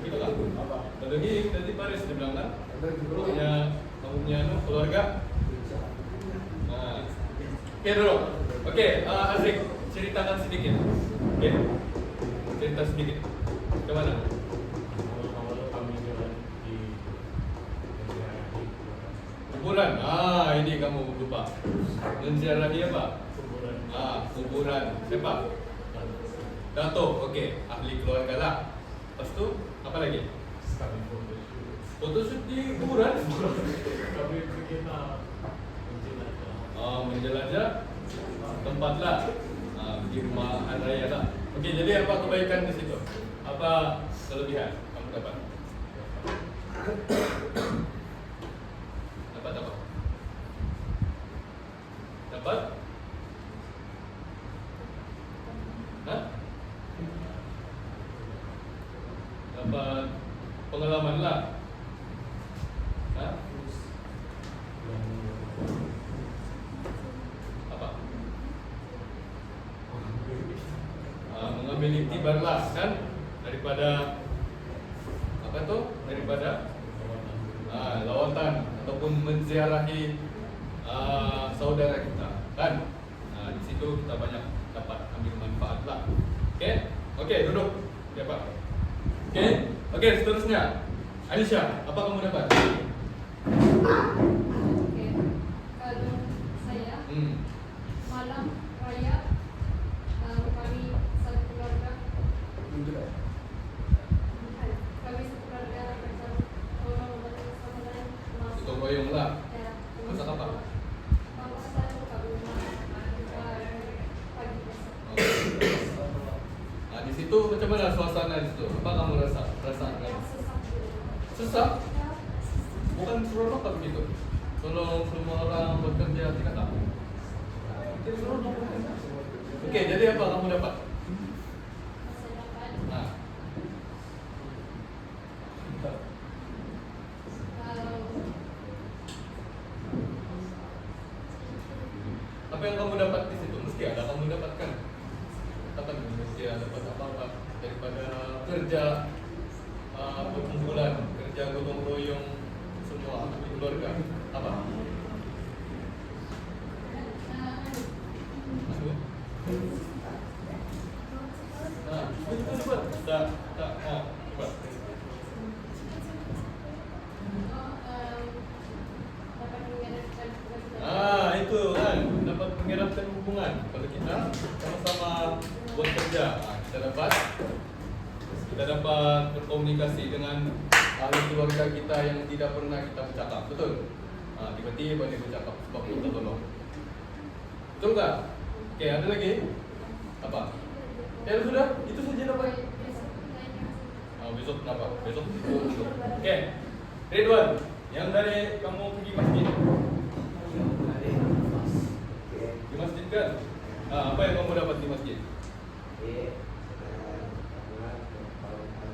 Gitu kan? Meleding tadi Paris bilang kan? Kamu punya keluarga? Oke dulu. Oke, Azrik, ceritakan sedikit. Oke, cerita sedikit. Kemana? Awal kami jalan di Kuburan. Ini kamu lupa. Menziarahi apa? kuburan Kuburan. Siapa? Dato. Oke, ahli keluarga lah. Lepas tu apa lagi? kami photoshoot. Photoshoot di kuburan. Kami pergi Menjelajah tempat lah. Di rumah raya lah. Oke, jadi apa kebaikan di situ? Apa kelebihan kamu dapat? Dapat apa? Dapat? Hah? Dapat pengalaman lah. Hah? Apa? Mengambil iktibar lah kan daripada apa tuh? Daripada lawatan ataupun menziarahi saudara kita kan. Di situ kita banyak dapat ambil manfaat lah. Oke, duduk. Siapa? Oke, seterusnya. Aisyah, apa kamu dapat? Oke. Kalau saya malam raya kami satu keluarga bersama sama lain Gotong royong lah. Masak apa? Masak saya buka rumah pagi besok. Di situ macam mana suasana di situ? Apa kamu rasakan? Sesak dulu. Susah? Ya, Bukan seronok kan begitu? Kalau semua orang bekerja tidak tahu. Seronok kan? Okey, jadi apa kamu dapat? Saya dapat Nah. kalau Apa yang kamu dapat di situ? Mesti ada kamu dapatkan. Katakan mesti ada dapat apa-apa daripada kerja perkumpulan, kerja gotong royong semua di keluarga. Apa? Masuk. Nah, cepat. Tak. Cepat. dapat mengeratkan Itu kan dapat mengeratkan hubungan. Kalau kita sama-sama buat kerja, kita dapat berkomunikasi dengan ahli keluarga kita yang tidak pernah kita bercakap, betul? Tiba-tiba dia bercakap sebab kita tolong. Betul tak? Okey, ada lagi? Apa? Ya sudah, itu saja dapat. Besok kenapa? Besok itu. Okey. Ridwan, yang dari kamu pergi masjid. Di masjid kan? Apa yang kamu dapat di masjid?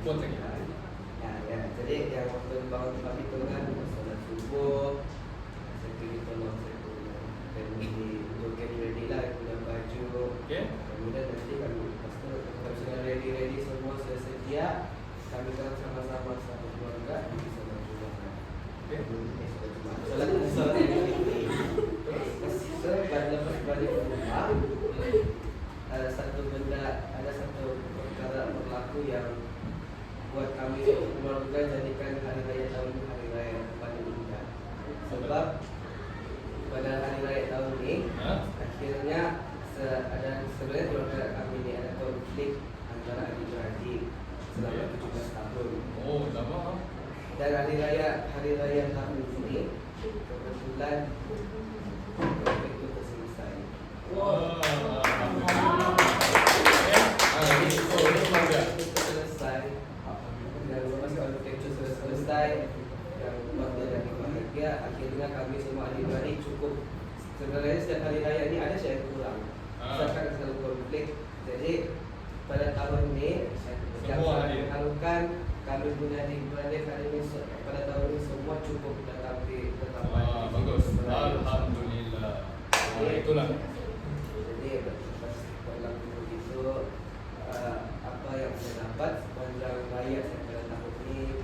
Buat lagi. Jadi yang waktu bangun pagi itu kan salat subuh, saya pergi tolong saya punya family untuk get ready lah, punya baju. Okey. Kemudian nanti kami kalau sudah ready semua sudah sedia, kami akan sama-sama sama keluarga di sana juga. Okey. Salat ini. Lepas balik ke rumah, ada satu perkara berlaku yang buat kami keluarga jadikan hari raya tahun ini hari raya yang paling indah. Sebab pada hari raya tahun ini akhirnya sebenarnya keluarga kami ini ada konflik antara adik-beradik selama 17 tahun. Oh, lama. Dan hari raya tahun ini kebetulan konflik itu selesai. Selesai. Dan lepas konflik itu selesai, yang keluarga dan bahagia, akhirnya kami semua adik-beradik cukup. Sebenarnya setiap hari raya ini ada yang kurang. Misalkan selalu konflik. Jadi pada tahun ini yang Semua saya hadir. mengharukan kami punya adik-beradik hari ini pada tahun ini semua cukup datang di Bagus. Alhamdulillah. Itulah. Jadi pas berlaku begitu, apa yang saya dapat sepanjang raya saya pada tahun ini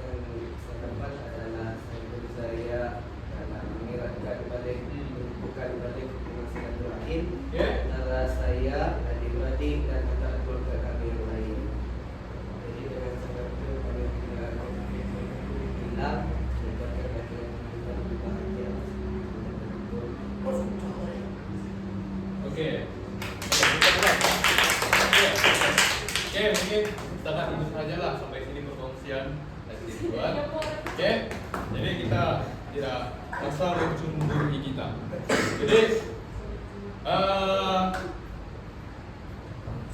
yang saya dapat adalah saya dalam mengeratkan balik, bukan balik dengan silaturahim antara saya, adik-beradik dan antara keluarga kami yang lain. Jadi dengan sebab itu kami tidak hilang, menyebabkan akhirnya kita lebih bahagia. Okey. Okey, mungkin setakat itu sajalah sampai sini perkongsian dari Ridwan. Okey. Jadi kita tidak rasa mencunduri kita. Jadi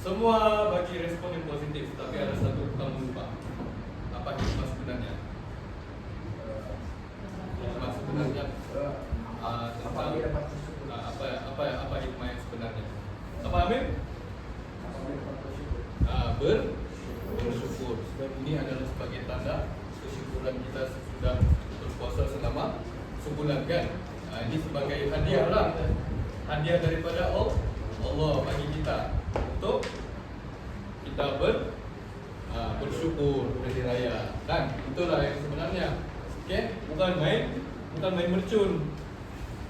semua bagi respon yang positif, tapi ada satu kamu lupa. Apa hikmah sebenarnya? Hikmah sebenarnya tentang apa hikmah yang sebenarnya? Apa Amir? Bersyukur. Sebab ini adalah sebagai tanda kesyukuran kita sudah berpuasa selama sebulan kan. Ini sebagai hadiah lah, hadiah daripada Allah bagi kita untuk kita bersyukur hari raya kan. Itulah yang sebenarnya. Okey, bukan main mercun.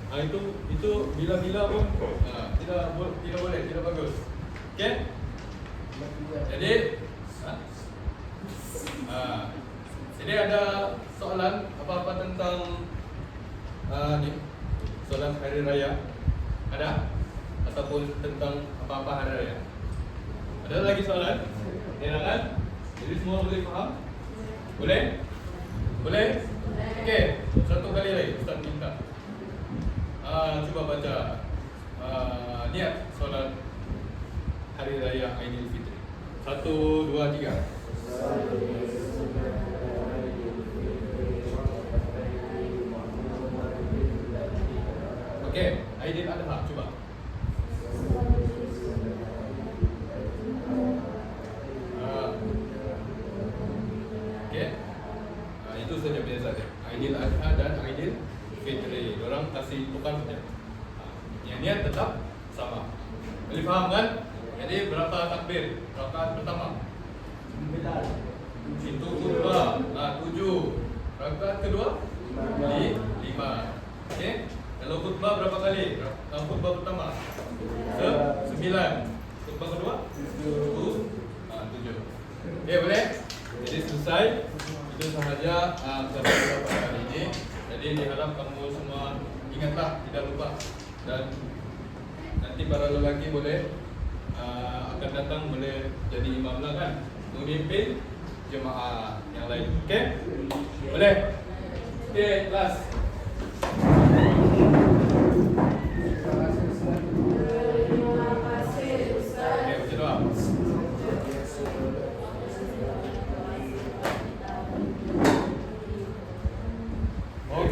Itu bila-bila pun tidak boleh, tidak bagus. Okey? Jadi jadi ada soalan apa-apa tentang ni soalan hari raya? Ada? Ataupun tentang apa-apa hari raya? Ada lagi soalan? Ya kan? Jadi semua boleh faham? Boleh? Boleh? Okey, satu kali lagi Ustaz minta. Cuba baca niat solat hari raya Aidilfitri. 1, 2, 3. Okey, Aidil Adha, cuba. faham kan? Jadi berapa takbir? Rakaat pertama? Itu khutbah 7. Rakaat kedua? 5. Okey. Kalau khutbah berapa kali? Khutbah pertama 9. Khutbah kedua 7. Okey, boleh? Jadi selesai. Itu sahaja pada kali ini. Jadi diharap kamu semua ingatlah, tidak lupa. Dan nanti para lelaki boleh akan datang boleh jadi imam lah kan, memimpin jemaah yang lain. Okey? Boleh? Okey, kelas.